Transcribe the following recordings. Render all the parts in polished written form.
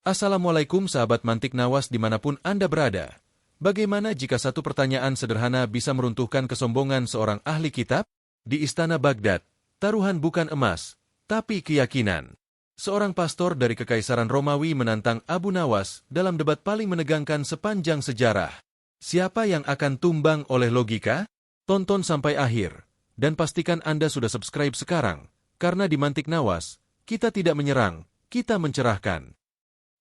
Assalamualaikum sahabat Mantik Nawas dimanapun Anda berada. Bagaimana jika satu pertanyaan sederhana bisa meruntuhkan kesombongan seorang ahli kitab? Di Istana Baghdad, taruhan bukan emas, tapi keyakinan. Seorang pastor dari Kekaisaran Romawi menantang Abu Nawas dalam debat paling menegangkan sepanjang sejarah. Siapa yang akan tumbang oleh logika? Tonton sampai akhir, dan pastikan Anda sudah subscribe sekarang, karena di Mantik Nawas, kita tidak menyerang, kita mencerahkan.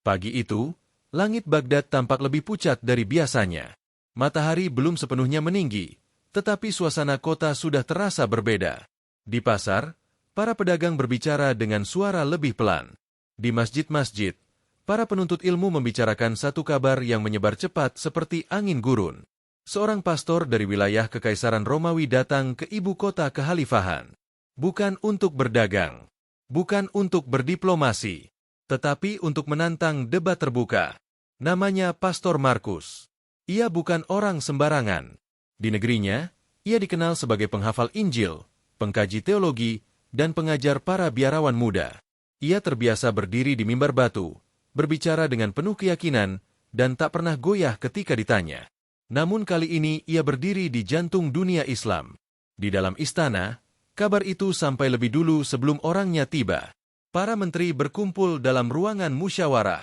Pagi itu, langit Baghdad tampak lebih pucat dari biasanya. Matahari belum sepenuhnya meninggi, tetapi suasana kota sudah terasa berbeda. Di pasar, para pedagang berbicara dengan suara lebih pelan. Di masjid-masjid, para penuntut ilmu membicarakan satu kabar yang menyebar cepat seperti angin gurun. Seorang pastor dari wilayah Kekaisaran Romawi datang ke ibu kota kekhalifahan. Bukan untuk berdagang, bukan untuk berdiplomasi, tetapi untuk menantang debat terbuka. Namanya Pastor Markus. Ia bukan orang sembarangan. Di negerinya, ia dikenal sebagai penghafal Injil, pengkaji teologi, dan pengajar para biarawan muda. Ia terbiasa berdiri di mimbar batu, berbicara dengan penuh keyakinan, dan tak pernah goyah ketika ditanya. Namun kali ini ia berdiri di jantung dunia Islam. Di dalam istana, kabar itu sampai lebih dulu sebelum orangnya tiba. Para menteri berkumpul dalam ruangan musyawarah.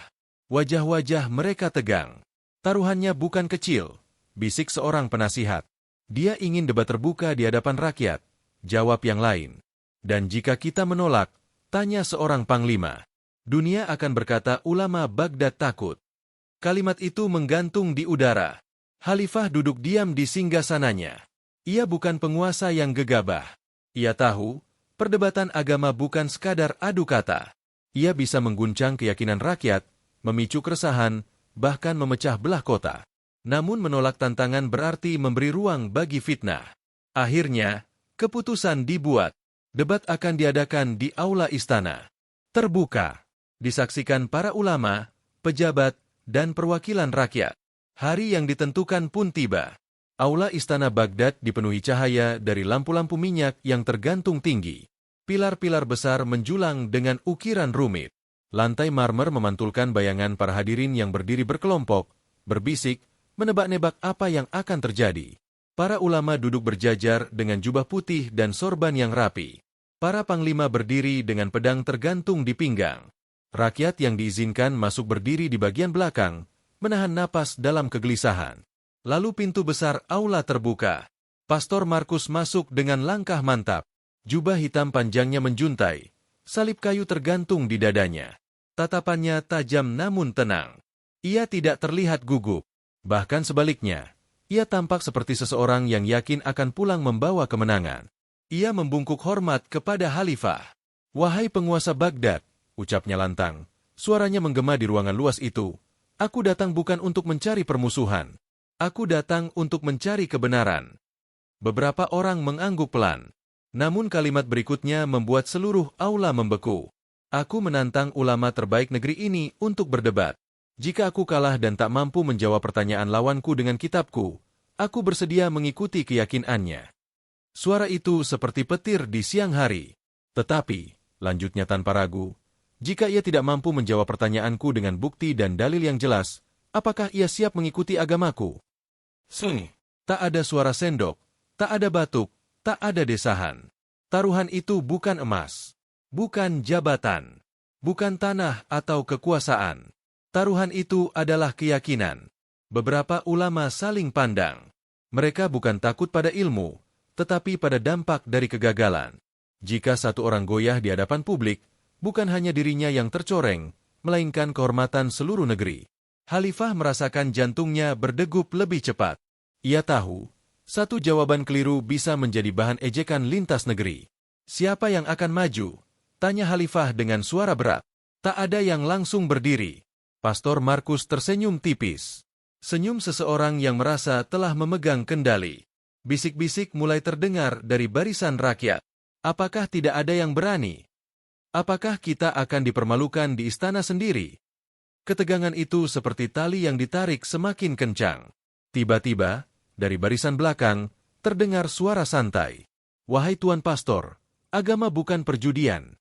Wajah-wajah mereka tegang. Taruhannya bukan kecil, bisik seorang penasihat. Dia ingin debat terbuka di hadapan rakyat. Jawab yang lain. Dan jika kita menolak, tanya seorang panglima. Dunia akan berkata ulama Baghdad takut. Kalimat itu menggantung di udara. Khalifah duduk diam di singgasananya. Ia bukan penguasa yang gegabah. Ia tahu, perdebatan agama bukan sekadar adu kata. Ia bisa mengguncang keyakinan rakyat, memicu keresahan, bahkan memecah belah kota. Namun menolak tantangan berarti memberi ruang bagi fitnah. Akhirnya, keputusan dibuat. Debat akan diadakan di aula istana. Terbuka. Disaksikan para ulama, pejabat, dan perwakilan rakyat. Hari yang ditentukan pun tiba. Aula istana Baghdad dipenuhi cahaya dari lampu-lampu minyak yang tergantung tinggi. Pilar-pilar besar menjulang dengan ukiran rumit. Lantai marmer memantulkan bayangan para hadirin yang berdiri berkelompok, berbisik, menebak-nebak apa yang akan terjadi. Para ulama duduk berjajar dengan jubah putih dan sorban yang rapi. Para panglima berdiri dengan pedang tergantung di pinggang. Rakyat yang diizinkan masuk berdiri di bagian belakang, menahan napas dalam kegelisahan. Lalu pintu besar aula terbuka. Pastor Markus masuk dengan langkah mantap. Jubah hitam panjangnya menjuntai. Salib kayu tergantung di dadanya. Tatapannya tajam namun tenang. Ia tidak terlihat gugup. Bahkan sebaliknya, ia tampak seperti seseorang yang yakin akan pulang membawa kemenangan. Ia membungkuk hormat kepada Khalifah. "Wahai penguasa Baghdad," ucapnya lantang. Suaranya menggema di ruangan luas itu. "Aku datang bukan untuk mencari permusuhan. Aku datang untuk mencari kebenaran." Beberapa orang mengangguk pelan. Namun kalimat berikutnya membuat seluruh aula membeku. "Aku menantang ulama terbaik negeri ini untuk berdebat. Jika aku kalah dan tak mampu menjawab pertanyaan lawanku dengan kitabku, aku bersedia mengikuti keyakinannya." Suara itu seperti petir di siang hari. "Tetapi," lanjutnya tanpa ragu, "jika ia tidak mampu menjawab pertanyaanku dengan bukti dan dalil yang jelas, apakah ia siap mengikuti agamaku?" Sunyi. Tak ada suara sendok, tak ada batuk, tak ada desahan. Taruhan itu bukan emas, bukan jabatan, bukan tanah atau kekuasaan. Taruhan itu adalah keyakinan. Beberapa ulama saling pandang. Mereka bukan takut pada ilmu, tetapi pada dampak dari kegagalan. Jika satu orang goyah di hadapan publik, bukan hanya dirinya yang tercoreng, melainkan kehormatan seluruh negeri. Khalifah merasakan jantungnya berdegup lebih cepat. Ia tahu, satu jawaban keliru bisa menjadi bahan ejekan lintas negeri. "Siapa yang akan maju?" tanya Khalifah dengan suara berat. Tak ada yang langsung berdiri. Pastor Markus tersenyum tipis. Senyum seseorang yang merasa telah memegang kendali. Bisik-bisik mulai terdengar dari barisan rakyat. "Apakah tidak ada yang berani? Apakah kita akan dipermalukan di istana sendiri?" Ketegangan itu seperti tali yang ditarik semakin kencang. Tiba-tiba, dari barisan belakang, terdengar suara santai. "Wahai Tuan Pastor, agama bukan perjudian."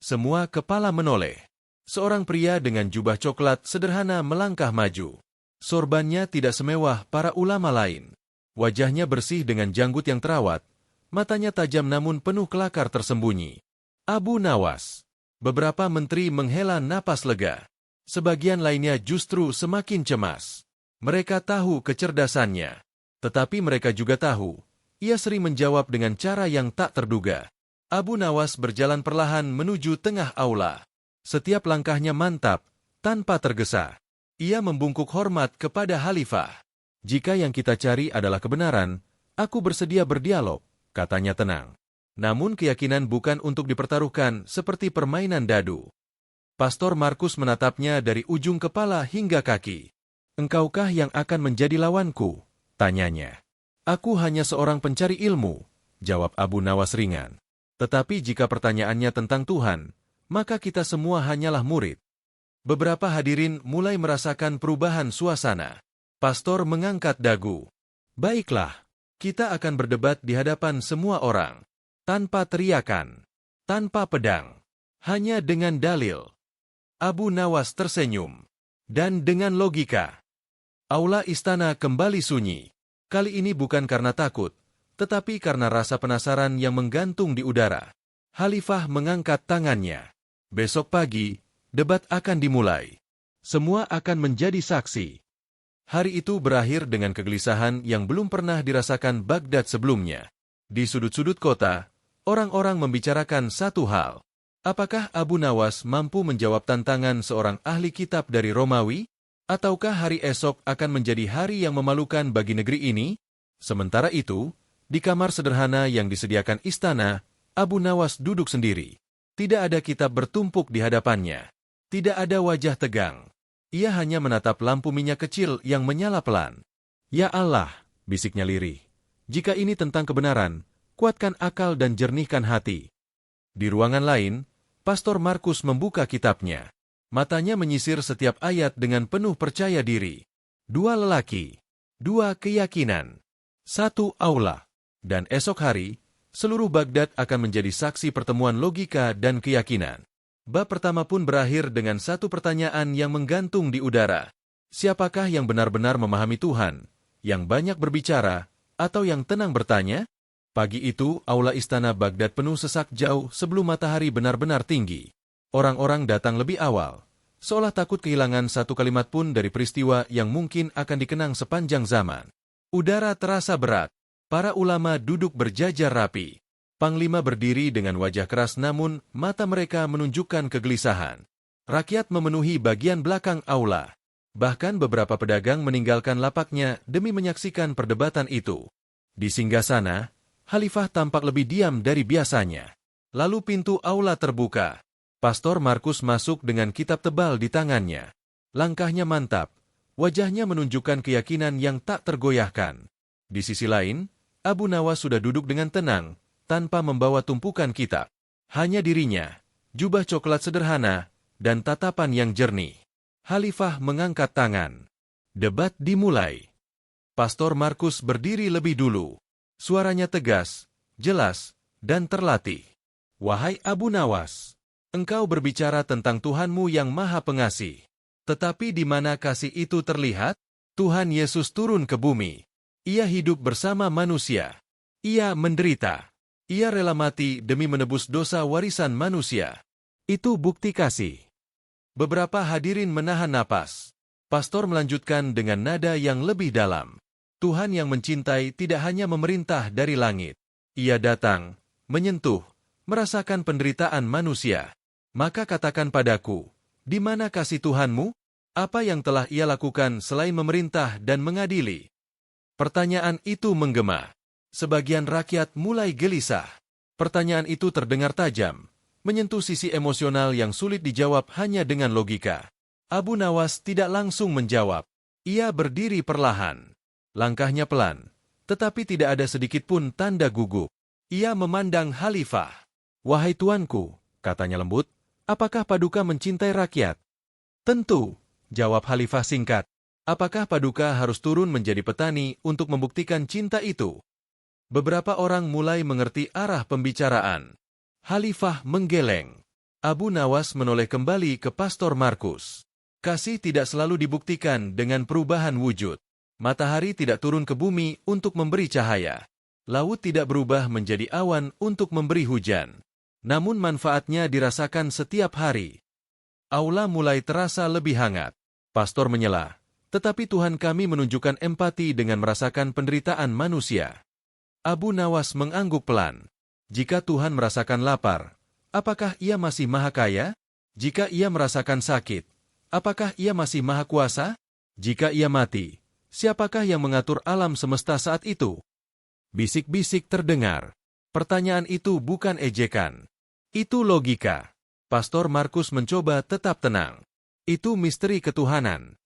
Semua kepala menoleh. Seorang pria dengan jubah coklat sederhana melangkah maju. Sorbannya tidak semewah para ulama lain. Wajahnya bersih dengan janggut yang terawat, matanya tajam namun penuh kelakar tersembunyi. Abu Nawas. Beberapa menteri menghela napas lega. Sebagian lainnya justru semakin cemas. Mereka tahu kecerdasannya. Tetapi mereka juga tahu, ia sering menjawab dengan cara yang tak terduga. Abu Nawas berjalan perlahan menuju tengah aula. Setiap langkahnya mantap, tanpa tergesa. Ia membungkuk hormat kepada Khalifah. Jika yang kita cari adalah kebenaran, aku bersedia berdialog, katanya tenang. Namun keyakinan bukan untuk dipertaruhkan seperti permainan dadu. Pastor Markus menatapnya dari ujung kepala hingga kaki. Engkaukah yang akan menjadi lawanku? Tanyanya. Aku hanya seorang pencari ilmu, jawab Abu Nawas ringan. Tetapi jika pertanyaannya tentang Tuhan, maka kita semua hanyalah murid. Beberapa hadirin mulai merasakan perubahan suasana. Pastor mengangkat dagu. Baiklah, kita akan berdebat di hadapan semua orang. Tanpa teriakan, tanpa pedang, hanya dengan dalil. Abu Nawas tersenyum. Dan dengan logika. Aula istana kembali sunyi. Kali ini bukan karena takut, tetapi karena rasa penasaran yang menggantung di udara. Khalifah mengangkat tangannya. Besok pagi, debat akan dimulai. Semua akan menjadi saksi. Hari itu berakhir dengan kegelisahan yang belum pernah dirasakan Baghdad sebelumnya. Di sudut-sudut kota, orang-orang membicarakan satu hal. Apakah Abu Nawas mampu menjawab tantangan seorang ahli kitab dari Romawi? Ataukah hari esok akan menjadi hari yang memalukan bagi negeri ini? Sementara itu, di kamar sederhana yang disediakan istana, Abu Nawas duduk sendiri. Tidak ada kitab bertumpuk di hadapannya. Tidak ada wajah tegang. Ia hanya menatap lampu minyak kecil yang menyala pelan. Ya Allah, bisiknya lirih. Jika ini tentang kebenaran, kuatkan akal dan jernihkan hati. Di ruangan lain, Pastor Markus membuka kitabnya. Matanya menyisir setiap ayat dengan penuh percaya diri. 2 lelaki, 2 keyakinan, 1 aula. Dan esok hari, seluruh Baghdad akan menjadi saksi pertemuan logika dan keyakinan. Bab pertama pun berakhir dengan satu pertanyaan yang menggantung di udara. Siapakah yang benar-benar memahami Tuhan, yang banyak berbicara, atau yang tenang bertanya? Pagi itu, aula istana Baghdad penuh sesak jauh sebelum matahari benar-benar tinggi. Orang-orang datang lebih awal, seolah takut kehilangan satu kalimat pun dari peristiwa yang mungkin akan dikenang sepanjang zaman. Udara terasa berat. Para ulama duduk berjajar rapi. Panglima berdiri dengan wajah keras namun mata mereka menunjukkan kegelisahan. Rakyat memenuhi bagian belakang aula. Bahkan beberapa pedagang meninggalkan lapaknya demi menyaksikan perdebatan itu. Di singgasana, Khalifah tampak lebih diam dari biasanya. Lalu pintu aula terbuka. Pastor Markus masuk dengan kitab tebal di tangannya. Langkahnya mantap. Wajahnya menunjukkan keyakinan yang tak tergoyahkan. Di sisi lain, Abu Nawas sudah duduk dengan tenang, tanpa membawa tumpukan kitab. Hanya dirinya, jubah coklat sederhana, dan tatapan yang jernih. Khalifah mengangkat tangan. Debat dimulai. Pastor Markus berdiri lebih dulu. Suaranya tegas, jelas, dan terlatih. Wahai Abu Nawas, engkau berbicara tentang Tuhanmu yang Maha Pengasih. Tetapi di mana kasih itu terlihat? Tuhan Yesus turun ke bumi. Ia hidup bersama manusia. Ia menderita. Ia rela mati demi menebus dosa warisan manusia. Itu bukti kasih. Beberapa hadirin menahan napas. Pastor melanjutkan dengan nada yang lebih dalam. Tuhan yang mencintai tidak hanya memerintah dari langit. Ia datang, menyentuh, merasakan penderitaan manusia. Maka katakan padaku, di mana kasih Tuhanmu? Apa yang telah ia lakukan selain memerintah dan mengadili? Pertanyaan itu menggema. Sebagian rakyat mulai gelisah. Pertanyaan itu terdengar tajam, menyentuh sisi emosional yang sulit dijawab hanya dengan logika. Abu Nawas tidak langsung menjawab. Ia berdiri perlahan. Langkahnya pelan, tetapi tidak ada sedikit pun tanda gugup. Ia memandang Khalifah. Wahai tuanku, katanya lembut, apakah Paduka mencintai rakyat? Tentu, jawab Khalifah singkat. Apakah Paduka harus turun menjadi petani untuk membuktikan cinta itu? Beberapa orang mulai mengerti arah pembicaraan. Khalifah menggeleng. Abu Nawas menoleh kembali ke Pastor Markus. Kasih tidak selalu dibuktikan dengan perubahan wujud. Matahari tidak turun ke bumi untuk memberi cahaya. Laut tidak berubah menjadi awan untuk memberi hujan. Namun manfaatnya dirasakan setiap hari. Aula mulai terasa lebih hangat. Pastor menyela, tetapi Tuhan kami menunjukkan empati dengan merasakan penderitaan manusia. Abu Nawas mengangguk pelan. Jika Tuhan merasakan lapar, apakah Ia masih maha kaya? Jika Ia merasakan sakit, apakah Ia masih maha kuasa? Jika Ia mati, siapakah yang mengatur alam semesta saat itu? Bisik-bisik terdengar. Pertanyaan itu bukan ejekan. Itu logika. Pastor Markus mencoba tetap tenang. Itu misteri ketuhanan.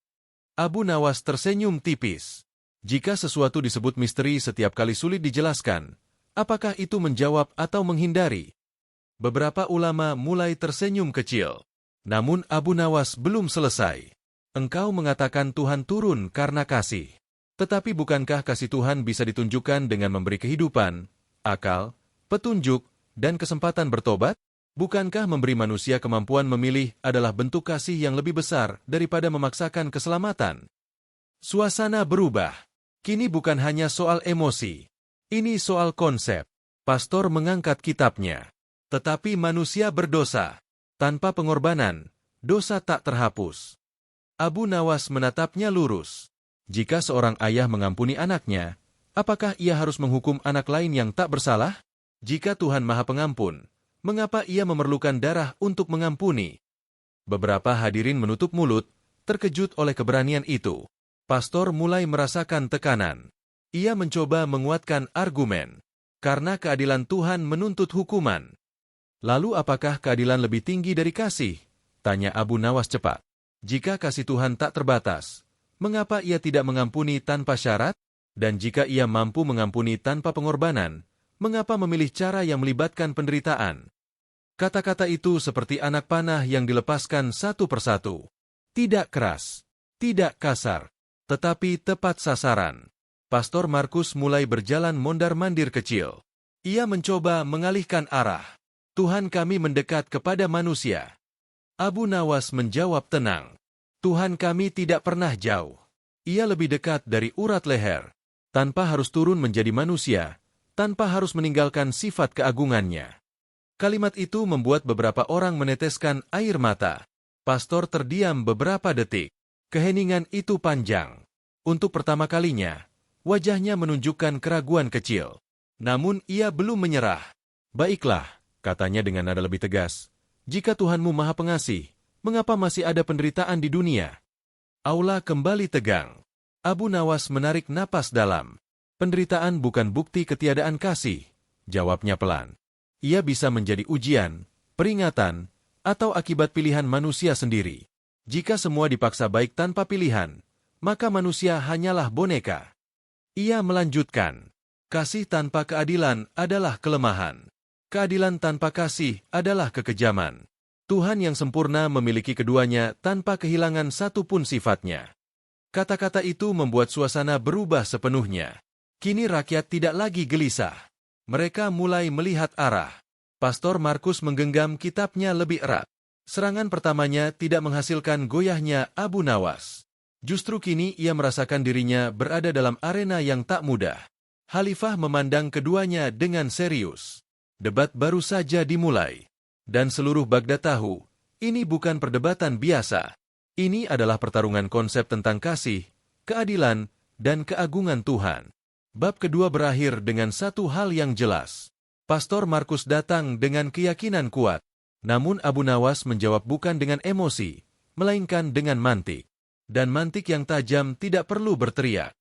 Abu Nawas tersenyum tipis. Jika sesuatu disebut misteri setiap kali sulit dijelaskan, apakah itu menjawab atau menghindari? Beberapa ulama mulai tersenyum kecil. Namun Abu Nawas belum selesai. Engkau mengatakan Tuhan turun karena kasih. Tetapi bukankah kasih Tuhan bisa ditunjukkan dengan memberi kehidupan, akal, petunjuk, dan kesempatan bertobat? Bukankah memberi manusia kemampuan memilih adalah bentuk kasih yang lebih besar daripada memaksakan keselamatan? Suasana berubah. Kini bukan hanya soal emosi. Ini soal konsep. Pastor mengangkat kitabnya. Tetapi manusia berdosa. Tanpa pengorbanan, dosa tak terhapus. Abu Nawas menatapnya lurus. Jika seorang ayah mengampuni anaknya, apakah ia harus menghukum anak lain yang tak bersalah? Jika Tuhan Maha Pengampun, mengapa Ia memerlukan darah untuk mengampuni? Beberapa hadirin menutup mulut, terkejut oleh keberanian itu. Pastor mulai merasakan tekanan. Ia mencoba menguatkan argumen. Karena keadilan Tuhan menuntut hukuman. Lalu apakah keadilan lebih tinggi dari kasih? Tanya Abu Nawas cepat. Jika kasih Tuhan tak terbatas, mengapa Ia tidak mengampuni tanpa syarat? Dan jika Ia mampu mengampuni tanpa pengorbanan, mengapa memilih cara yang melibatkan penderitaan? Kata-kata itu seperti anak panah yang dilepaskan satu persatu. Tidak keras, tidak kasar, tetapi tepat sasaran. Pastor Markus mulai berjalan mondar-mandir kecil. Ia mencoba mengalihkan arah. Tuhan kami mendekat kepada manusia. Abu Nawas menjawab tenang. Tuhan kami tidak pernah jauh. Ia lebih dekat dari urat leher. Tanpa harus turun menjadi manusia, tanpa harus meninggalkan sifat keagungannya. Kalimat itu membuat beberapa orang meneteskan air mata. Pastor terdiam beberapa detik. Keheningan itu panjang. Untuk pertama kalinya, wajahnya menunjukkan keraguan kecil. Namun ia belum menyerah. Baiklah, katanya dengan nada lebih tegas. Jika Tuhanmu Maha Pengasih, mengapa masih ada penderitaan di dunia? Aula kembali tegang. Abu Nawas menarik napas dalam. Penderitaan bukan bukti ketiadaan kasih, jawabnya pelan. Ia bisa menjadi ujian, peringatan, atau akibat pilihan manusia sendiri. Jika semua dipaksa baik tanpa pilihan, maka manusia hanyalah boneka. Ia melanjutkan, kasih tanpa keadilan adalah kelemahan. Keadilan tanpa kasih adalah kekejaman. Tuhan yang sempurna memiliki keduanya tanpa kehilangan satu pun sifatnya. Kata-kata itu membuat suasana berubah sepenuhnya. Kini rakyat tidak lagi gelisah. Mereka mulai melihat arah. Pastor Markus menggenggam kitabnya lebih erat. Serangan pertamanya tidak menghasilkan goyahnya Abu Nawas. Justru kini ia merasakan dirinya berada dalam arena yang tak mudah. Khalifah memandang keduanya dengan serius. Debat baru saja dimulai. Dan seluruh Baghdad tahu, ini bukan perdebatan biasa. Ini adalah pertarungan konsep tentang kasih, keadilan, dan keagungan Tuhan. Bab kedua berakhir dengan satu hal yang jelas. Pastor Markus datang dengan keyakinan kuat. Namun Abu Nawas menjawab bukan dengan emosi, melainkan dengan mantik. Dan mantik yang tajam tidak perlu berteriak.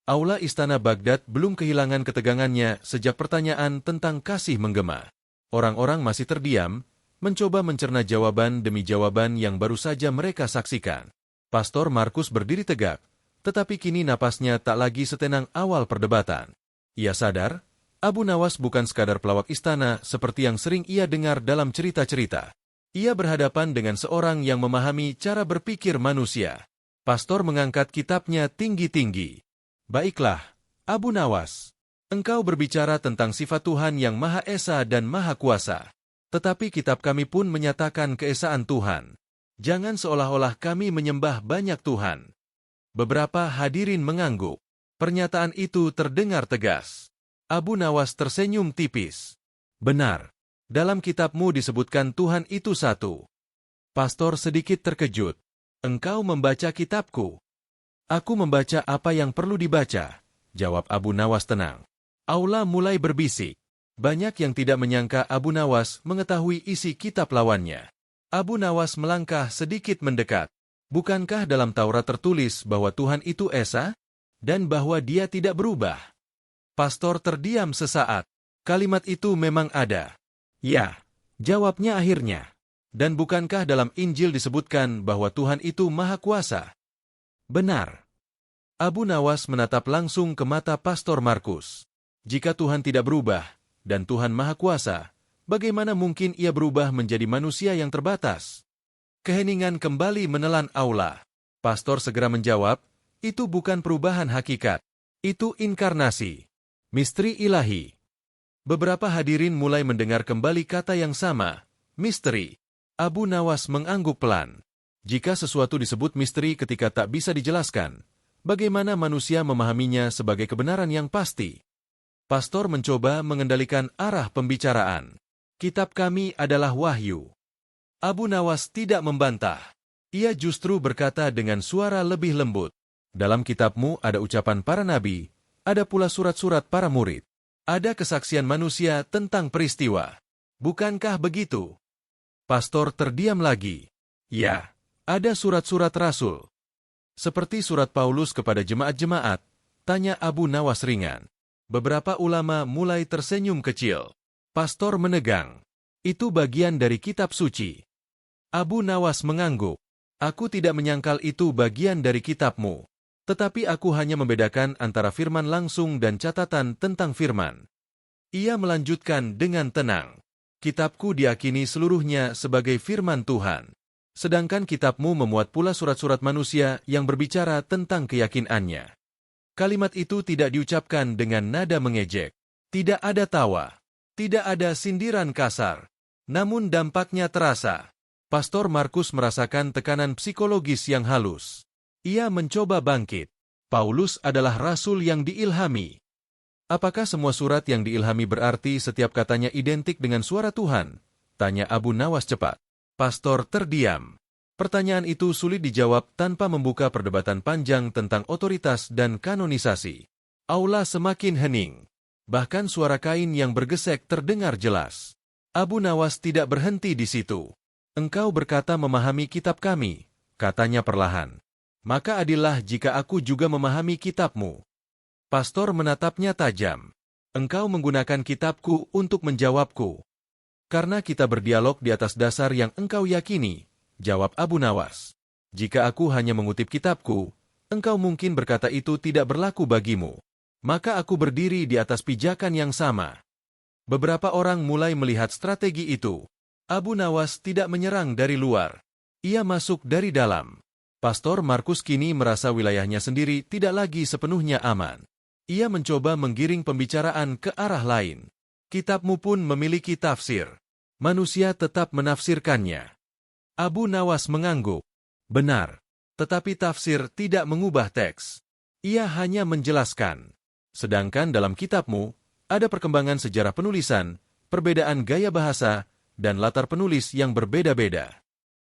Aula istana Baghdad belum kehilangan ketegangannya sejak pertanyaan tentang kasih menggema. Orang-orang masih terdiam, mencoba mencerna jawaban demi jawaban yang baru saja mereka saksikan. Pastor Markus berdiri tegak, tetapi kini napasnya tak lagi setenang awal perdebatan. Ia sadar, Abu Nawas bukan sekadar pelawak istana seperti yang sering ia dengar dalam cerita-cerita. Ia berhadapan dengan seorang yang memahami cara berpikir manusia. Pastor mengangkat kitabnya tinggi-tinggi. Baiklah, Abu Nawas, engkau berbicara tentang sifat Tuhan yang Maha Esa dan Maha Kuasa. Tetapi kitab kami pun menyatakan keesaan Tuhan. Jangan seolah-olah kami menyembah banyak Tuhan. Beberapa hadirin mengangguk. Pernyataan itu terdengar tegas. Abu Nawas tersenyum tipis. Benar. Dalam kitabmu disebutkan Tuhan itu satu. Pastor sedikit terkejut. Engkau membaca kitabku. Aku membaca apa yang perlu dibaca, jawab Abu Nawas tenang. Aula mulai berbisik. Banyak yang tidak menyangka Abu Nawas mengetahui isi kitab lawannya. Abu Nawas melangkah sedikit mendekat. Bukankah dalam Taurat tertulis bahwa Tuhan itu Esa? Dan bahwa dia tidak berubah? Pastor terdiam sesaat. Kalimat itu memang ada. Ya, jawabnya akhirnya. Dan bukankah dalam Injil disebutkan bahwa Tuhan itu Maha Kuasa? Benar. Abu Nawas menatap langsung ke mata Pastor Markus. Jika Tuhan tidak berubah, dan Tuhan Maha Kuasa, bagaimana mungkin ia berubah menjadi manusia yang terbatas? Keheningan kembali menelan aula. Pastor segera menjawab, itu bukan perubahan hakikat. Itu inkarnasi. Misteri ilahi. Beberapa hadirin mulai mendengar kembali kata yang sama, misteri. Abu Nawas mengangguk pelan. Jika sesuatu disebut misteri ketika tak bisa dijelaskan, bagaimana manusia memahaminya sebagai kebenaran yang pasti? Pastor mencoba mengendalikan arah pembicaraan. Kitab kami adalah wahyu. Abu Nawas tidak membantah. Ia justru berkata dengan suara lebih lembut. Dalam kitabmu ada ucapan para nabi, ada pula surat-surat para murid. Ada kesaksian manusia tentang peristiwa. Bukankah begitu? Pastor terdiam lagi. Ya, ada surat-surat rasul. Seperti surat Paulus kepada jemaat-jemaat, tanya Abu Nawas ringan. Beberapa ulama mulai tersenyum kecil. Pastor menegang. Itu bagian dari kitab suci. Abu Nawas mengangguk. Aku tidak menyangkal itu bagian dari kitabmu. Tetapi aku hanya membedakan antara firman langsung dan catatan tentang firman. Ia melanjutkan dengan tenang. Kitabku diakini seluruhnya sebagai firman Tuhan. Sedangkan kitabmu memuat pula surat-surat manusia yang berbicara tentang keyakinannya. Kalimat itu tidak diucapkan dengan nada mengejek. Tidak ada tawa. Tidak ada sindiran kasar. Namun dampaknya terasa. Pastor Markus merasakan tekanan psikologis yang halus. Ia mencoba bangkit. Paulus adalah rasul yang diilhami. Apakah semua surat yang diilhami berarti setiap katanya identik dengan suara Tuhan? Tanya Abu Nawas cepat. Pastor terdiam. Pertanyaan itu sulit dijawab tanpa membuka perdebatan panjang tentang otoritas dan kanonisasi. Aula semakin hening. Bahkan suara kain yang bergesek terdengar jelas. Abu Nawas tidak berhenti di situ. Engkau berkata memahami kitab kami, katanya perlahan. Maka adillah jika aku juga memahami kitabmu. Pastor menatapnya tajam. Engkau menggunakan kitabku untuk menjawabku. Karena kita berdialog di atas dasar yang engkau yakini, jawab Abu Nawas. Jika aku hanya mengutip kitabku, engkau mungkin berkata itu tidak berlaku bagimu. Maka aku berdiri di atas pijakan yang sama. Beberapa orang mulai melihat strategi itu. Abu Nawas tidak menyerang dari luar. Ia masuk dari dalam. Pastor Markus kini merasa wilayahnya sendiri tidak lagi sepenuhnya aman. Ia mencoba menggiring pembicaraan ke arah lain. Kitabmu pun memiliki tafsir. Manusia tetap menafsirkannya. Abu Nawas mengangguk. Benar, tetapi tafsir tidak mengubah teks. Ia hanya menjelaskan. Sedangkan dalam kitabmu, ada perkembangan sejarah penulisan, perbedaan gaya bahasa, dan latar penulis yang berbeda-beda.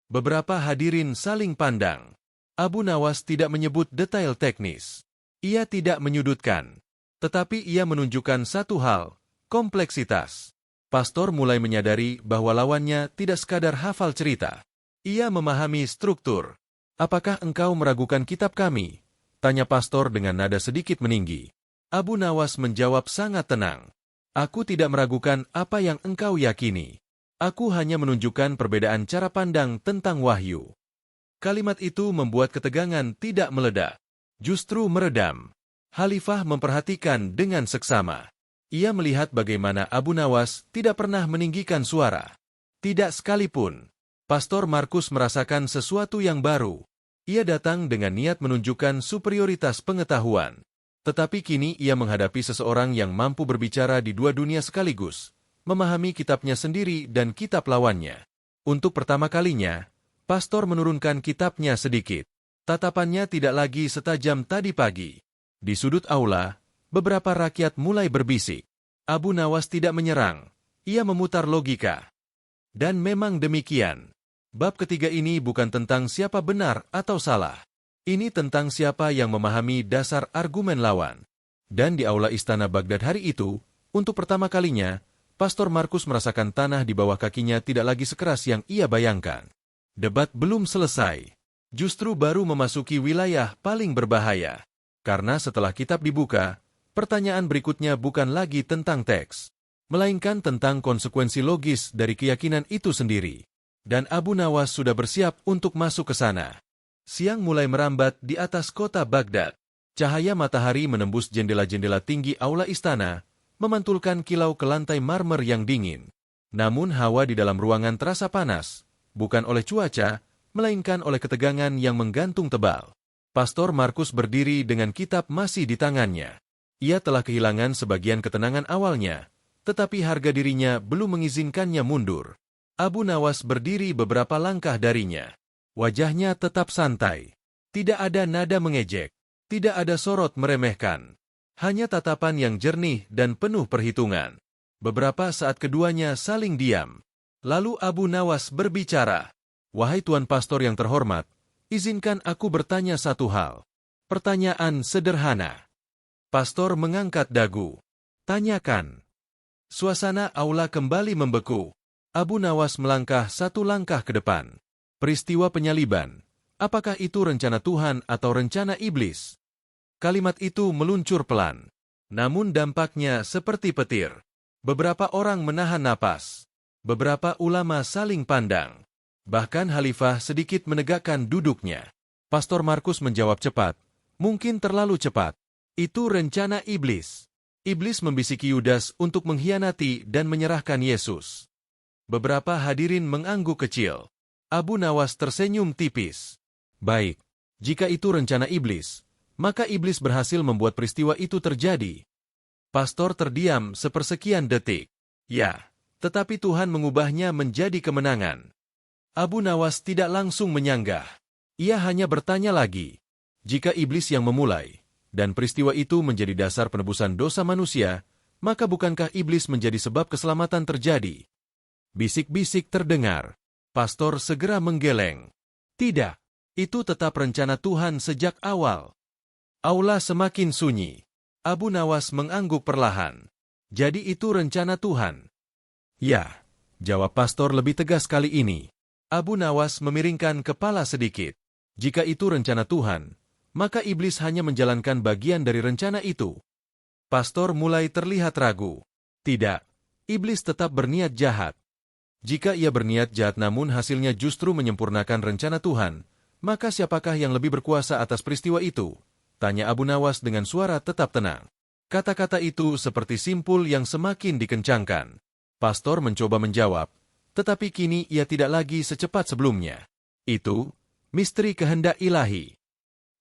Beberapa hadirin saling pandang. Abu Nawas tidak menyebut detail teknis. Ia tidak menyudutkan. Tetapi ia menunjukkan satu hal, kompleksitas. Pastor mulai menyadari bahwa lawannya tidak sekadar hafal cerita. Ia memahami struktur. Apakah engkau meragukan kitab kami? Tanya pastor dengan nada sedikit meninggi. Abu Nawas menjawab sangat tenang. Aku tidak meragukan apa yang engkau yakini. Aku hanya menunjukkan perbedaan cara pandang tentang wahyu. Kalimat itu membuat ketegangan tidak meledak, justru meredam. Khalifah memperhatikan dengan seksama. Ia melihat bagaimana Abu Nawas tidak pernah meninggikan suara. Tidak sekalipun. Pastor Markus merasakan sesuatu yang baru. Ia datang dengan niat menunjukkan superioritas pengetahuan. Tetapi kini ia menghadapi seseorang yang mampu berbicara di dua dunia sekaligus, memahami kitabnya sendiri dan kitab lawannya. Untuk pertama kalinya, pastor menurunkan kitabnya sedikit. Tatapannya tidak lagi setajam tadi pagi. Di sudut aula, beberapa rakyat mulai berbisik. Abu Nawas tidak menyerang. Ia memutar logika. Dan memang demikian. Bab ketiga ini bukan tentang siapa benar atau salah. Ini tentang siapa yang memahami dasar argumen lawan. Dan di aula istana Baghdad hari itu, untuk pertama kalinya, Pastor Markus merasakan tanah di bawah kakinya tidak lagi sekeras yang ia bayangkan. Debat belum selesai. Justru baru memasuki wilayah paling berbahaya. Karena setelah kitab dibuka, pertanyaan berikutnya bukan lagi tentang teks, melainkan tentang konsekuensi logis dari keyakinan itu sendiri. Dan Abu Nawas sudah bersiap untuk masuk ke sana. Siang mulai merambat di atas kota Baghdad. Cahaya matahari menembus jendela-jendela tinggi aula istana, memantulkan kilau ke lantai marmer yang dingin. Namun hawa di dalam ruangan terasa panas, bukan oleh cuaca, melainkan oleh ketegangan yang menggantung tebal. Pastor Markus berdiri dengan kitab masih di tangannya. Ia telah kehilangan sebagian ketenangan awalnya, tetapi harga dirinya belum mengizinkannya mundur. Abu Nawas berdiri beberapa langkah darinya. Wajahnya tetap santai. Tidak ada nada mengejek. Tidak ada sorot meremehkan. Hanya tatapan yang jernih dan penuh perhitungan. Beberapa saat keduanya saling diam. Lalu Abu Nawas berbicara. Wahai Tuan Pastor yang terhormat, izinkan aku bertanya satu hal. Pertanyaan sederhana. Pastor mengangkat dagu. Tanyakan. Suasana aula kembali membeku. Abu Nawas melangkah satu langkah ke depan. Peristiwa penyaliban. Apakah itu rencana Tuhan atau rencana iblis? Kalimat itu meluncur pelan. Namun dampaknya seperti petir. Beberapa orang menahan napas. Beberapa ulama saling pandang. Bahkan Khalifah sedikit menegakkan duduknya. Pastor Markus menjawab cepat. Mungkin terlalu cepat. Itu rencana iblis. Iblis membisiki Yudas untuk mengkhianati dan menyerahkan Yesus. Beberapa hadirin mengangguk kecil. Abu Nawas tersenyum tipis. Baik, jika itu rencana iblis, maka iblis berhasil membuat peristiwa itu terjadi. Pastor terdiam sepersekian detik. Ya, tetapi Tuhan mengubahnya menjadi kemenangan. Abu Nawas tidak langsung menyanggah. Ia hanya bertanya lagi. Jika iblis yang memulai, dan peristiwa itu menjadi dasar penebusan dosa manusia, maka bukankah iblis menjadi sebab keselamatan terjadi? Bisik-bisik terdengar. Pastor segera menggeleng. Tidak, itu tetap rencana Tuhan sejak awal. Aula semakin sunyi. Abu Nawas mengangguk perlahan. Jadi itu rencana Tuhan? Ya, jawab pastor lebih tegas kali ini. Abu Nawas memiringkan kepala sedikit. Jika itu rencana Tuhan, maka iblis hanya menjalankan bagian dari rencana itu. Pastor mulai terlihat ragu. Tidak, iblis tetap berniat jahat. Jika ia berniat jahat namun hasilnya justru menyempurnakan rencana Tuhan, maka siapakah yang lebih berkuasa atas peristiwa itu? Tanya Abu Nawas dengan suara tetap tenang. Kata-kata itu seperti simpul yang semakin dikencangkan. Pastor mencoba menjawab, tetapi kini ia tidak lagi secepat sebelumnya. Itu misteri kehendak ilahi.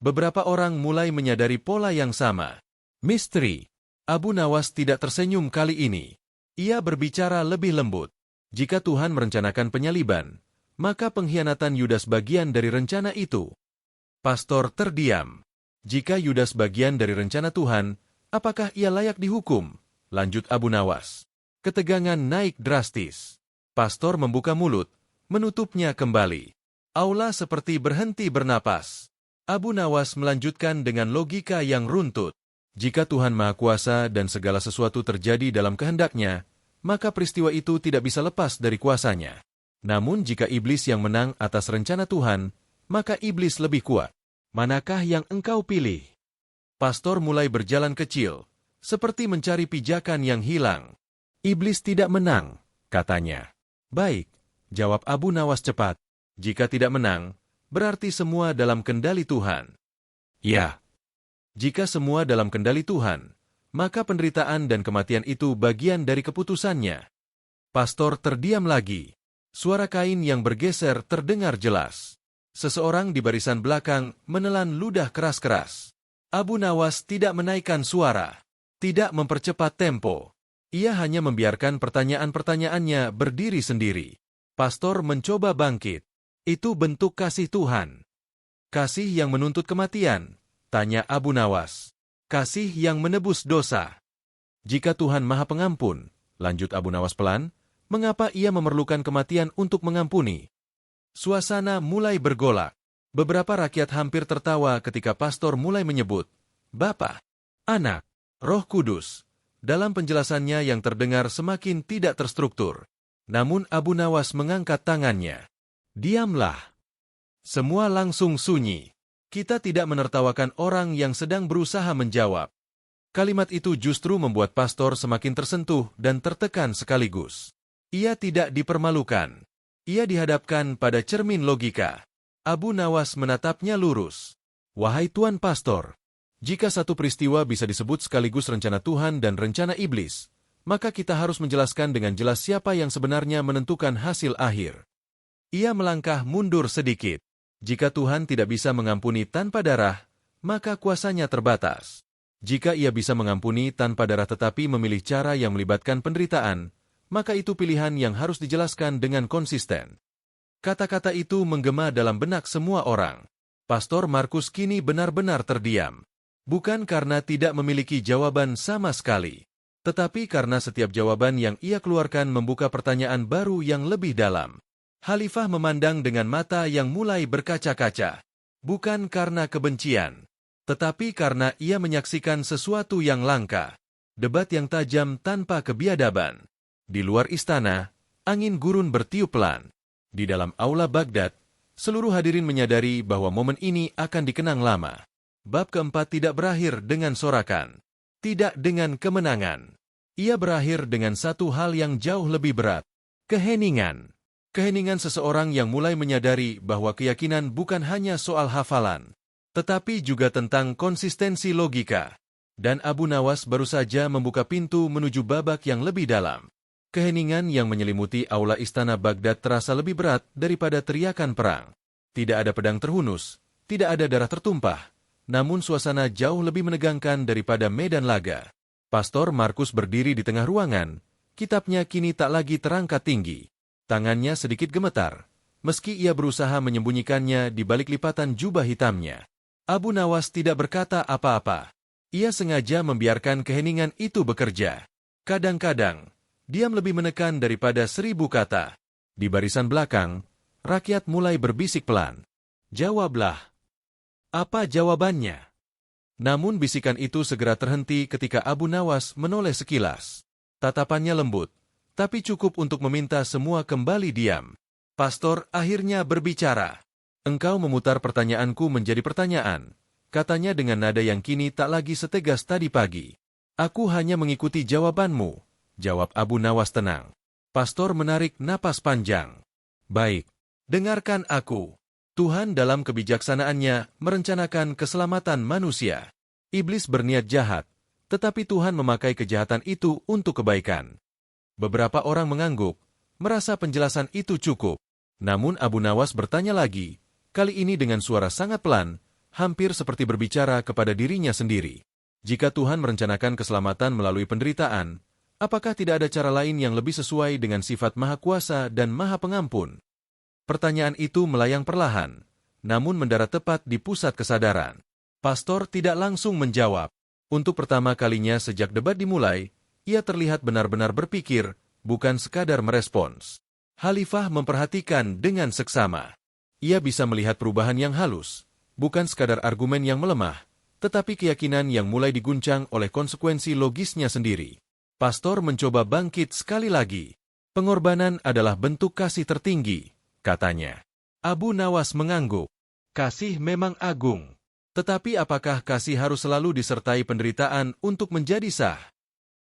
Beberapa orang mulai menyadari pola yang sama. Misteri. Abu Nawas tidak tersenyum kali ini. Ia berbicara lebih lembut. Jika Tuhan merencanakan penyaliban, maka pengkhianatan Yudas bagian dari rencana itu. Pastor terdiam. Jika Yudas bagian dari rencana Tuhan, apakah ia layak dihukum? Lanjut Abu Nawas. Ketegangan naik drastis. Pastor membuka mulut, menutupnya kembali. Aula seperti berhenti bernapas. Abu Nawas melanjutkan dengan logika yang runtut. Jika Tuhan Maha Kuasa dan segala sesuatu terjadi dalam kehendaknya, maka peristiwa itu tidak bisa lepas dari kuasanya. Namun jika iblis yang menang atas rencana Tuhan, maka iblis lebih kuat. Manakah yang engkau pilih? Pastor mulai berjalan kecil, seperti mencari pijakan yang hilang. Iblis tidak menang, katanya. Baik, jawab Abu Nawas cepat. Jika tidak menang, berarti semua dalam kendali Tuhan. Ya. Jika semua dalam kendali Tuhan, maka penderitaan dan kematian itu bagian dari keputusannya. Pastor terdiam lagi. Suara kain yang bergeser terdengar jelas. Seseorang di barisan belakang menelan ludah keras-keras. Abu Nawas tidak menaikkan suara, tidak mempercepat tempo. Ia hanya membiarkan pertanyaan-pertanyaannya berdiri sendiri. Pastor mencoba bangkit. Itu bentuk kasih Tuhan. Kasih yang menuntut kematian, tanya Abu Nawas. Kasih yang menebus dosa. Jika Tuhan Maha Pengampun, lanjut Abu Nawas pelan, mengapa ia memerlukan kematian untuk mengampuni? Suasana mulai bergolak. Beberapa rakyat hampir tertawa ketika pastor mulai menyebut Bapa, Anak, Roh Kudus. Dalam penjelasannya yang terdengar semakin tidak terstruktur. Namun Abu Nawas mengangkat tangannya. Diamlah. Semua langsung sunyi. Kita tidak menertawakan orang yang sedang berusaha menjawab. Kalimat itu justru membuat pastor semakin tersentuh dan tertekan sekaligus. Ia tidak dipermalukan. Ia dihadapkan pada cermin logika. Abu Nawas menatapnya lurus. Wahai Tuan Pastor, jika satu peristiwa bisa disebut sekaligus rencana Tuhan dan rencana iblis, maka kita harus menjelaskan dengan jelas siapa yang sebenarnya menentukan hasil akhir. Ia melangkah mundur sedikit. Jika Tuhan tidak bisa mengampuni tanpa darah, maka kuasanya terbatas. Jika ia bisa mengampuni tanpa darah tetapi memilih cara yang melibatkan penderitaan, maka itu pilihan yang harus dijelaskan dengan konsisten. Kata-kata itu menggema dalam benak semua orang. Pastor Markus kini benar-benar terdiam. Bukan karena tidak memiliki jawaban sama sekali, tetapi karena setiap jawaban yang ia keluarkan membuka pertanyaan baru yang lebih dalam. Khalifah memandang dengan mata yang mulai berkaca-kaca. Bukan karena kebencian, tetapi karena ia menyaksikan sesuatu yang langka. Debat yang tajam tanpa kebiadaban. Di luar istana, angin gurun bertiup pelan. Di dalam aula Baghdad, seluruh hadirin menyadari bahwa momen ini akan dikenang lama. Bab keempat tidak berakhir dengan sorakan. Tidak dengan kemenangan. Ia berakhir dengan satu hal yang jauh lebih berat. Keheningan. Keheningan seseorang yang mulai menyadari bahwa keyakinan bukan hanya soal hafalan, tetapi juga tentang konsistensi logika. Dan Abu Nawas baru saja membuka pintu menuju babak yang lebih dalam. Keheningan yang menyelimuti aula istana Baghdad terasa lebih berat daripada teriakan perang. Tidak ada pedang terhunus, tidak ada darah tertumpah, namun suasana jauh lebih menegangkan daripada medan laga. Pastor Markus berdiri di tengah ruangan, kitabnya kini tak lagi terangkat tinggi. Tangannya sedikit gemetar, meski ia berusaha menyembunyikannya di balik lipatan jubah hitamnya. Abu Nawas tidak berkata apa-apa. Ia sengaja membiarkan keheningan itu bekerja. Kadang-kadang, diam lebih menekan daripada 1000 kata. Di barisan belakang, rakyat mulai berbisik pelan. Jawablah. Apa jawabannya? Namun bisikan itu segera terhenti ketika Abu Nawas menoleh sekilas. Tatapannya lembut, tapi cukup untuk meminta semua kembali diam. Pastor akhirnya berbicara. Engkau memutar pertanyaanku menjadi pertanyaan, katanya dengan nada yang kini tak lagi setegas tadi pagi. Aku hanya mengikuti jawabanmu, jawab Abu Nawas tenang. Pastor menarik napas panjang. Baik, dengarkan aku. Tuhan dalam kebijaksanaannya merencanakan keselamatan manusia. Iblis berniat jahat, tetapi Tuhan memakai kejahatan itu untuk kebaikan. Beberapa orang mengangguk, merasa penjelasan itu cukup. Namun Abu Nawas bertanya lagi, kali ini dengan suara sangat pelan, hampir seperti berbicara kepada dirinya sendiri. Jika Tuhan merencanakan keselamatan melalui penderitaan, apakah tidak ada cara lain yang lebih sesuai dengan sifat Maha Kuasa dan Maha Pengampun? Pertanyaan itu melayang perlahan, namun mendarat tepat di pusat kesadaran. Pastor tidak langsung menjawab. Untuk pertama kalinya sejak debat dimulai, ia terlihat benar-benar berpikir, bukan sekadar merespons. Khalifah memperhatikan dengan seksama. Ia bisa melihat perubahan yang halus, bukan sekadar argumen yang melemah, tetapi keyakinan yang mulai diguncang oleh konsekuensi logisnya sendiri. Pastor mencoba bangkit sekali lagi. Pengorbanan adalah bentuk kasih tertinggi, katanya. Abu Nawas mengangguk. Kasih memang agung. Tetapi apakah kasih harus selalu disertai penderitaan untuk menjadi sah?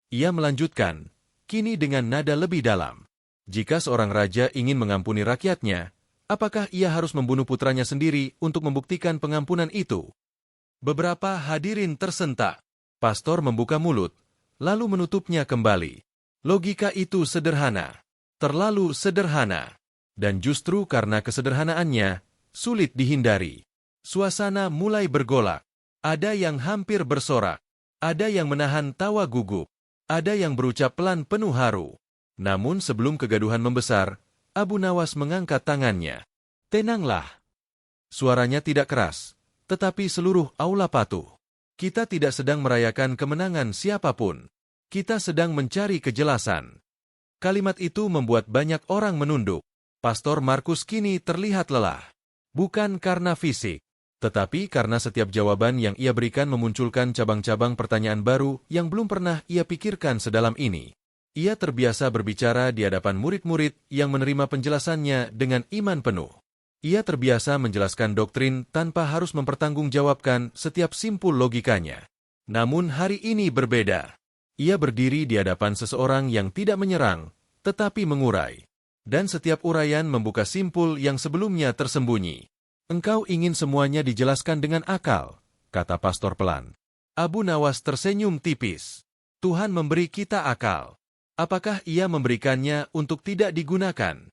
Ia melanjutkan, kini dengan nada lebih dalam. Jika seorang raja ingin mengampuni rakyatnya, apakah ia harus membunuh putranya sendiri untuk membuktikan pengampunan itu? Beberapa hadirin tersentak. Pastor membuka mulut, lalu menutupnya kembali. Logika itu sederhana, terlalu sederhana. Dan justru karena kesederhanaannya, sulit dihindari. Suasana mulai bergolak. Ada yang hampir bersorak. Ada yang menahan tawa gugup. Ada yang berucap pelan penuh haru. Namun sebelum kegaduhan membesar, Abu Nawas mengangkat tangannya. Tenanglah. Suaranya tidak keras, tetapi seluruh aula patuh. Kita tidak sedang merayakan kemenangan siapapun. Kita sedang mencari kejelasan. Kalimat itu membuat banyak orang menunduk. Pastor Markus kini terlihat lelah. Bukan karena fisik, tetapi karena setiap jawaban yang ia berikan memunculkan cabang-cabang pertanyaan baru yang belum pernah ia pikirkan sedalam ini. Ia terbiasa berbicara di hadapan murid-murid yang menerima penjelasannya dengan iman penuh. Ia terbiasa menjelaskan doktrin tanpa harus mempertanggungjawabkan setiap simpul logikanya. Namun hari ini berbeda. Ia berdiri di hadapan seseorang yang tidak menyerang, tetapi mengurai. Dan setiap uraian membuka simpul yang sebelumnya tersembunyi. Engkau ingin semuanya dijelaskan dengan akal, kata pastor pelan. Abu Nawas tersenyum tipis. Tuhan memberi kita akal. Apakah ia memberikannya untuk tidak digunakan?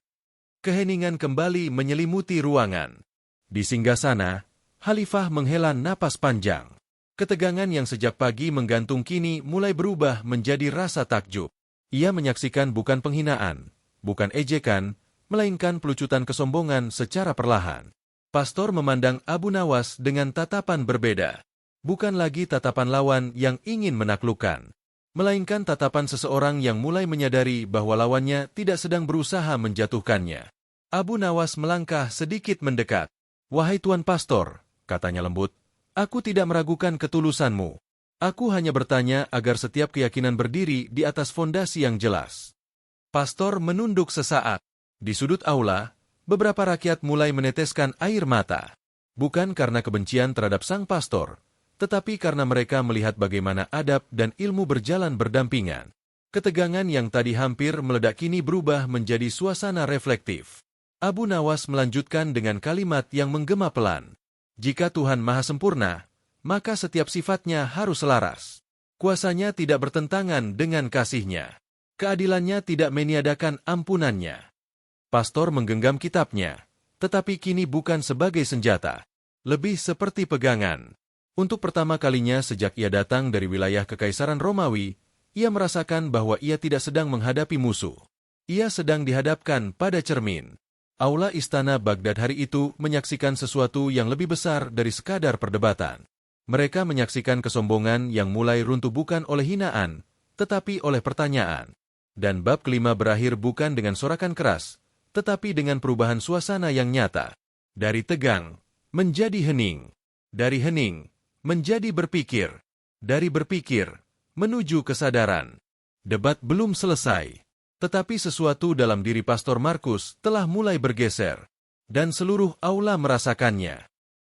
Keheningan kembali menyelimuti ruangan. Di singgasana, Khalifah menghela napas panjang. Ketegangan yang sejak pagi menggantung kini mulai berubah menjadi rasa takjub. Ia menyaksikan bukan penghinaan, bukan ejekan, melainkan pelucutan kesombongan secara perlahan. Pastor memandang Abu Nawas dengan tatapan berbeda. Bukan lagi tatapan lawan yang ingin menaklukkan, melainkan tatapan seseorang yang mulai menyadari bahwa lawannya tidak sedang berusaha menjatuhkannya. Abu Nawas melangkah sedikit mendekat. Wahai Tuan Pastor, katanya lembut, aku tidak meragukan ketulusanmu. Aku hanya bertanya agar setiap keyakinan berdiri di atas fondasi yang jelas. Pastor menunduk sesaat. Di sudut aula, beberapa rakyat mulai meneteskan air mata. Bukan karena kebencian terhadap sang pastor, tetapi karena mereka melihat bagaimana adab dan ilmu berjalan berdampingan. Ketegangan yang tadi hampir meledak kini berubah menjadi suasana reflektif. Abu Nawas melanjutkan dengan kalimat yang menggema pelan. Jika Tuhan Maha Sempurna, maka setiap sifatnya harus selaras. Kuasanya tidak bertentangan dengan kasih-Nya. Keadilannya tidak meniadakan ampunannya. Pastor menggenggam kitabnya, tetapi kini bukan sebagai senjata. Lebih seperti pegangan. Untuk pertama kalinya sejak ia datang dari wilayah Kekaisaran Romawi, ia merasakan bahwa ia tidak sedang menghadapi musuh. Ia sedang dihadapkan pada cermin. Aula istana Baghdad hari itu menyaksikan sesuatu yang lebih besar dari sekadar perdebatan. Mereka menyaksikan kesombongan yang mulai runtuh bukan oleh hinaan, tetapi oleh pertanyaan. Dan bab kelima berakhir bukan dengan sorakan keras, tetapi dengan perubahan suasana yang nyata. Dari tegang, menjadi hening. Dari hening, menjadi berpikir. Dari berpikir, menuju kesadaran. Debat belum selesai. Tetapi sesuatu dalam diri Pastor Markus telah mulai bergeser, dan seluruh aula merasakannya.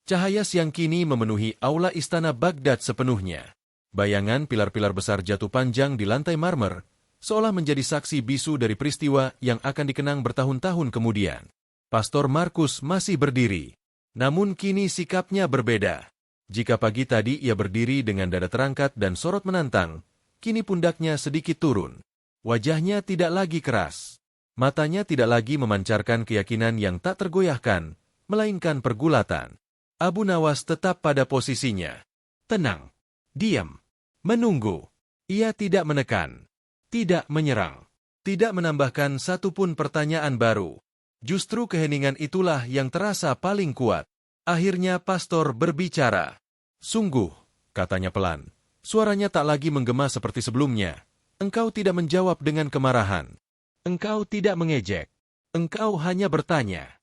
Cahaya siang kini memenuhi aula istana Baghdad sepenuhnya. Bayangan pilar-pilar besar jatuh panjang di lantai marmer, seolah menjadi saksi bisu dari peristiwa yang akan dikenang bertahun-tahun kemudian. Pastor Markus masih berdiri, namun kini sikapnya berbeda. Jika pagi tadi ia berdiri dengan dada terangkat dan sorot menantang, kini pundaknya sedikit turun. Wajahnya tidak lagi keras. Matanya tidak lagi memancarkan keyakinan yang tak tergoyahkan, melainkan pergulatan. Abu Nawas tetap pada posisinya. Tenang, diam, menunggu. Ia tidak menekan, tidak menyerang, tidak menambahkan satupun pertanyaan baru. Justru keheningan itulah yang terasa paling kuat. Akhirnya pastor berbicara. Sungguh, katanya pelan. Suaranya tak lagi menggema seperti sebelumnya. Engkau tidak menjawab dengan kemarahan. Engkau tidak mengejek. Engkau hanya bertanya.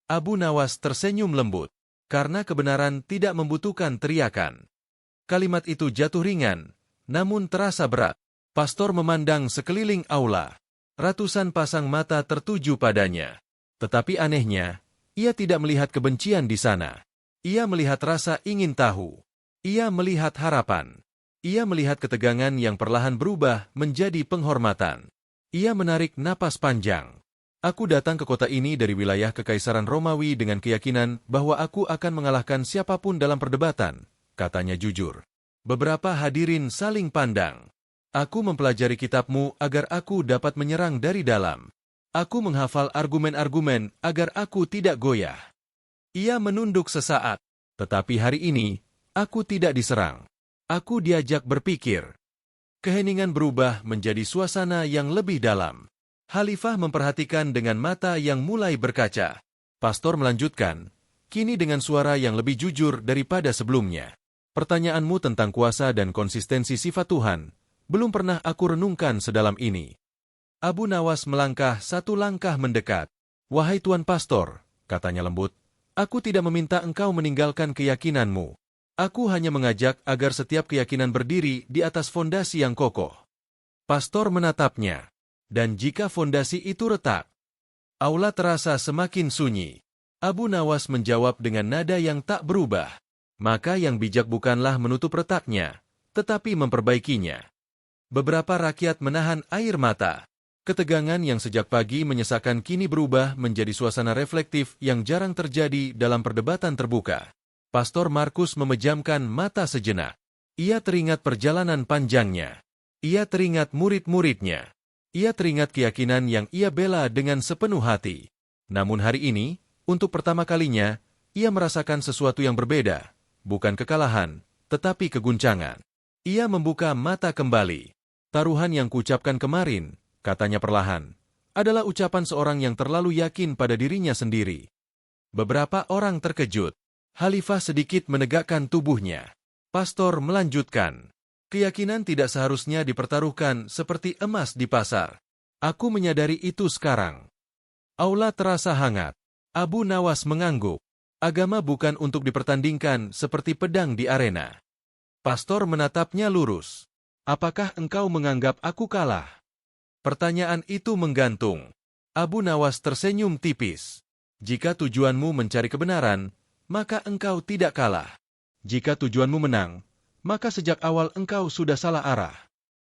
Abu Nawas tersenyum lembut, karena kebenaran tidak membutuhkan teriakan. Kalimat itu jatuh ringan, namun terasa berat. Pastor memandang sekeliling aula. Ratusan pasang mata tertuju padanya. Tetapi anehnya, ia tidak melihat kebencian di sana. Ia melihat rasa ingin tahu. Ia melihat harapan. Ia melihat ketegangan yang perlahan berubah menjadi penghormatan. Ia menarik napas panjang. Aku datang ke kota ini dari wilayah Kekaisaran Romawi dengan keyakinan bahwa aku akan mengalahkan siapapun dalam perdebatan, katanya jujur. Beberapa hadirin saling pandang. Aku mempelajari kitabmu agar aku dapat menyerang dari dalam. Aku menghafal argumen-argumen agar aku tidak goyah. Ia menunduk sesaat, tetapi hari ini, aku tidak diserang. Aku diajak berpikir. Keheningan berubah menjadi suasana yang lebih dalam. Khalifah memperhatikan dengan mata yang mulai berkaca. Pastor melanjutkan, kini dengan suara yang lebih jujur daripada sebelumnya. Pertanyaanmu tentang kuasa dan konsistensi sifat Tuhan, belum pernah aku renungkan sedalam ini. Abu Nawas melangkah satu langkah mendekat. Wahai Tuan Pastor, katanya lembut, aku tidak meminta engkau meninggalkan keyakinanmu. Aku hanya mengajak agar setiap keyakinan berdiri di atas fondasi yang kokoh. Pastor menatapnya. Dan jika fondasi itu retak, aula terasa semakin sunyi. Abu Nawas menjawab dengan nada yang tak berubah. Maka yang bijak bukanlah menutup retaknya, tetapi memperbaikinya. Beberapa rakyat menahan air mata. Ketegangan yang sejak pagi menyesakan kini berubah menjadi suasana reflektif yang jarang terjadi dalam perdebatan terbuka. Pastor Markus memejamkan mata sejenak. Ia teringat perjalanan panjangnya. Ia teringat murid-muridnya. Ia teringat keyakinan yang ia bela dengan sepenuh hati. Namun hari ini, untuk pertama kalinya, ia merasakan sesuatu yang berbeda. Bukan kekalahan, tetapi keguncangan. Ia membuka mata kembali. Taruhan yang kuucapkan kemarin, katanya perlahan, adalah ucapan seorang yang terlalu yakin pada dirinya sendiri. Beberapa orang terkejut. Khalifah sedikit menegakkan tubuhnya. Pastor melanjutkan, keyakinan tidak seharusnya dipertaruhkan seperti emas di pasar. Aku menyadari itu sekarang. Aula terasa hangat. Abu Nawas mengangguk. Agama bukan untuk dipertandingkan seperti pedang di arena. Pastor menatapnya lurus. Apakah engkau menganggap aku kalah? Pertanyaan itu menggantung. Abu Nawas tersenyum tipis. Jika tujuanmu mencari kebenaran, maka engkau tidak kalah. Jika tujuanmu menang, maka sejak awal engkau sudah salah arah.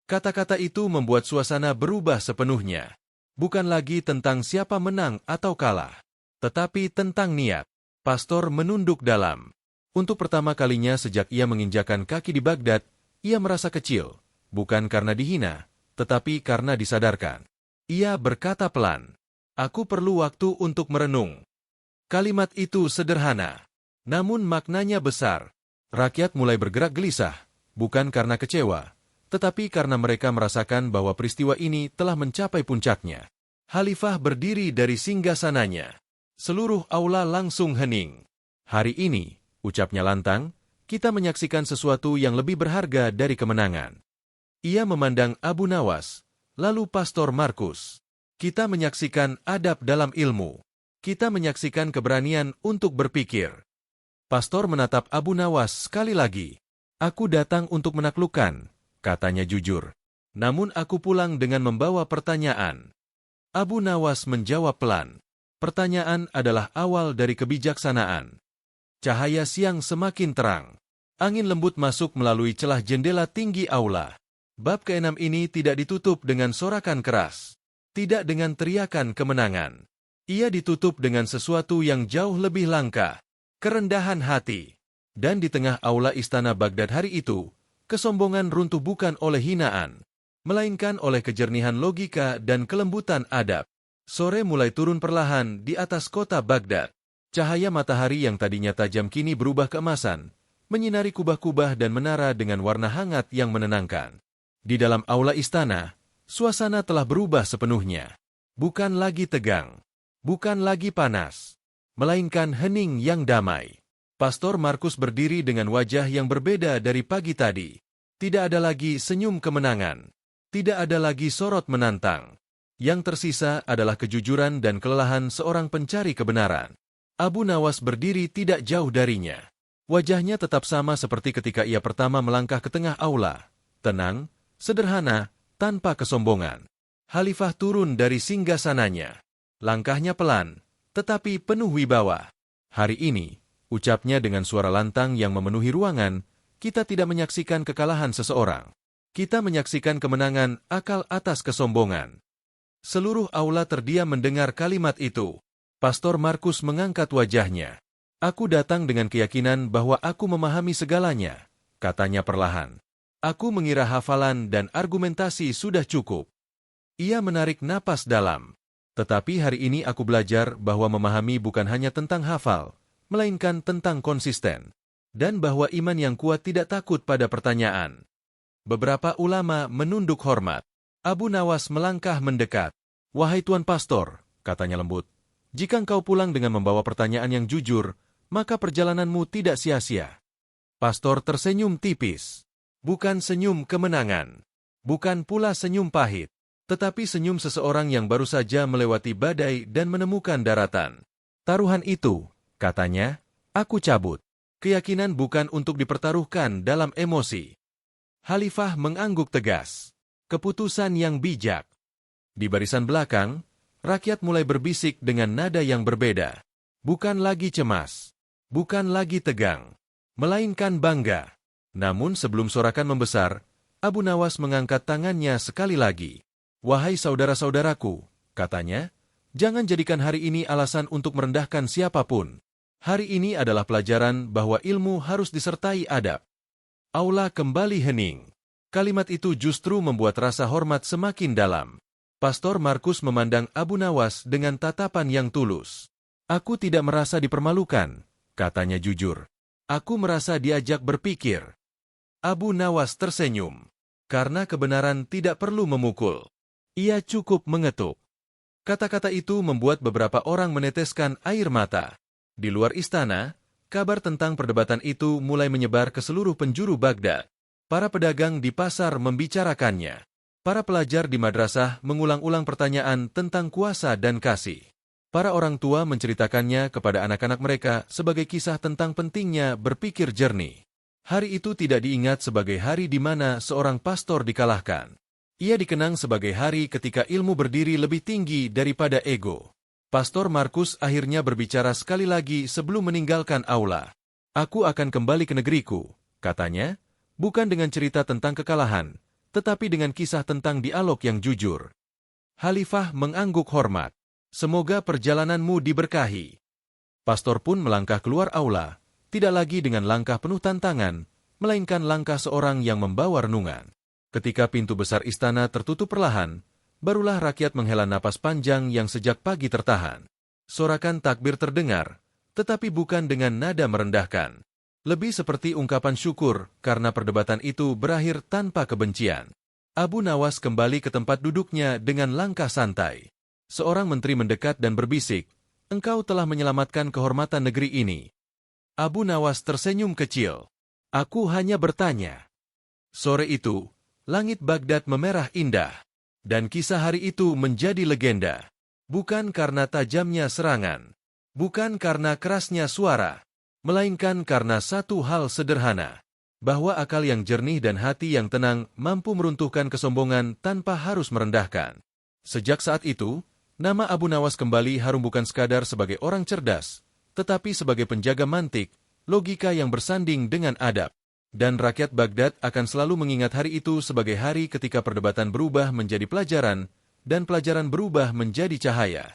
Kata-kata itu membuat suasana berubah sepenuhnya. Bukan lagi tentang siapa menang atau kalah, tetapi tentang niat. Pastor menunduk dalam. Untuk pertama kalinya sejak ia menginjakan kaki di Baghdad, ia merasa kecil, bukan karena dihina, tetapi karena disadarkan. Ia berkata pelan, aku perlu waktu untuk merenung. Kalimat itu sederhana, namun maknanya besar. Rakyat mulai bergerak gelisah, bukan karena kecewa, tetapi karena mereka merasakan bahwa peristiwa ini telah mencapai puncaknya. Khalifah berdiri dari singgasananya. Seluruh aula langsung hening. Hari ini, ucapnya lantang, kita menyaksikan sesuatu yang lebih berharga dari kemenangan. Ia memandang Abu Nawas, lalu Pastor Markus. Kita menyaksikan adab dalam ilmu. Kita menyaksikan keberanian untuk berpikir. Pastor menatap Abu Nawas sekali lagi. Aku datang untuk menaklukkan, katanya jujur. Namun aku pulang dengan membawa pertanyaan. Abu Nawas menjawab pelan. Pertanyaan adalah awal dari kebijaksanaan. Cahaya siang semakin terang. Angin lembut masuk melalui celah jendela tinggi aula. Bab ke-6 ini tidak ditutup dengan sorakan keras. Tidak dengan teriakan kemenangan. Ia ditutup dengan sesuatu yang jauh lebih langka. Kerendahan hati. Dan di tengah aula istana Baghdad hari itu, kesombongan runtuh bukan oleh hinaan, melainkan oleh kejernihan logika dan kelembutan adab. Sore mulai turun perlahan di atas kota Baghdad. Cahaya matahari yang tadinya tajam kini berubah keemasan, menyinari kubah-kubah dan menara dengan warna hangat yang menenangkan. Di dalam aula istana, suasana telah berubah sepenuhnya. Bukan lagi tegang, bukan lagi panas, melainkan hening yang damai. Pastor Markus berdiri dengan wajah yang berbeda dari pagi tadi. Tidak ada lagi senyum kemenangan. Tidak ada lagi sorot menantang. Yang tersisa adalah kejujuran dan kelelahan seorang pencari kebenaran. Abu Nawas berdiri tidak jauh darinya. Wajahnya tetap sama seperti ketika ia pertama melangkah ke tengah aula. Tenang, sederhana, tanpa kesombongan. Khalifah turun dari singgasananya. Langkahnya pelan, tetapi penuh wibawa. Hari ini, ucapnya dengan suara lantang yang memenuhi ruangan, kita tidak menyaksikan kekalahan seseorang. Kita menyaksikan kemenangan akal atas kesombongan. Seluruh aula terdiam mendengar kalimat itu. Pastor Markus mengangkat wajahnya. Aku datang dengan keyakinan bahwa aku memahami segalanya, katanya perlahan. Aku mengira hafalan dan argumentasi sudah cukup. Ia menarik napas dalam. Tetapi hari ini aku belajar bahwa memahami bukan hanya tentang hafal, melainkan tentang konsisten. Dan bahwa iman yang kuat tidak takut pada pertanyaan. Beberapa ulama menunduk hormat. Abu Nawas melangkah mendekat. "Wahai Tuan Pastor," katanya lembut, "jika engkau pulang dengan membawa pertanyaan yang jujur, maka perjalananmu tidak sia-sia." Pastor tersenyum tipis. Bukan senyum kemenangan. Bukan pula senyum pahit. Tetapi senyum seseorang yang baru saja melewati badai dan menemukan daratan. "Taruhan itu," katanya, "aku cabut. Keyakinan bukan untuk dipertaruhkan dalam emosi." Khalifah mengangguk tegas. Keputusan yang bijak. Di barisan belakang, rakyat mulai berbisik dengan nada yang berbeda. Bukan lagi cemas. Bukan lagi tegang. Melainkan bangga. Namun sebelum sorakan membesar, Abu Nawas mengangkat tangannya sekali lagi. "Wahai saudara-saudaraku," katanya, "jangan jadikan hari ini alasan untuk merendahkan siapapun. Hari ini adalah pelajaran bahwa ilmu harus disertai adab." Aula kembali hening. Kalimat itu justru membuat rasa hormat semakin dalam. Pastor Markus memandang Abu Nawas dengan tatapan yang tulus. "Aku tidak merasa dipermalukan," katanya jujur. "Aku merasa diajak berpikir." Abu Nawas tersenyum. Karena kebenaran tidak perlu memukul. Ia cukup mengetuk. Kata-kata itu membuat beberapa orang meneteskan air mata. Di luar istana, kabar tentang perdebatan itu mulai menyebar ke seluruh penjuru Baghdad. Para pedagang di pasar membicarakannya. Para pelajar di madrasah mengulang-ulang pertanyaan tentang kuasa dan kasih. Para orang tua menceritakannya kepada anak-anak mereka sebagai kisah tentang pentingnya berpikir jernih. Hari itu tidak diingat sebagai hari di mana seorang pastor dikalahkan. Ia dikenang sebagai hari ketika ilmu berdiri lebih tinggi daripada ego. Pastor Markus akhirnya berbicara sekali lagi sebelum meninggalkan aula. "Aku akan kembali ke negeriku," katanya, "bukan dengan cerita tentang kekalahan, tetapi dengan kisah tentang dialog yang jujur." Khalifah mengangguk hormat. "Semoga perjalananmu diberkahi." Pastor pun melangkah keluar aula, tidak lagi dengan langkah penuh tantangan, melainkan langkah seorang yang membawa renungan. Ketika pintu besar istana tertutup perlahan, barulah rakyat menghela napas panjang yang sejak pagi tertahan. Sorakan takbir terdengar, tetapi bukan dengan nada merendahkan. Lebih seperti ungkapan syukur karena perdebatan itu berakhir tanpa kebencian. Abu Nawas kembali ke tempat duduknya dengan langkah santai. Seorang menteri mendekat dan berbisik, "Engkau telah menyelamatkan kehormatan negeri ini." Abu Nawas tersenyum kecil. "Aku hanya bertanya." Sore itu, langit Baghdad memerah indah. Dan kisah hari itu menjadi legenda. Bukan karena tajamnya serangan. Bukan karena kerasnya suara. Melainkan karena satu hal sederhana. Bahwa akal yang jernih dan hati yang tenang mampu meruntuhkan kesombongan tanpa harus merendahkan. Sejak saat itu, nama Abu Nawas kembali harum bukan sekadar sebagai orang cerdas, tetapi sebagai penjaga mantik, logika yang bersanding dengan adab. Dan rakyat Baghdad akan selalu mengingat hari itu sebagai hari ketika perdebatan berubah menjadi pelajaran, dan pelajaran berubah menjadi cahaya.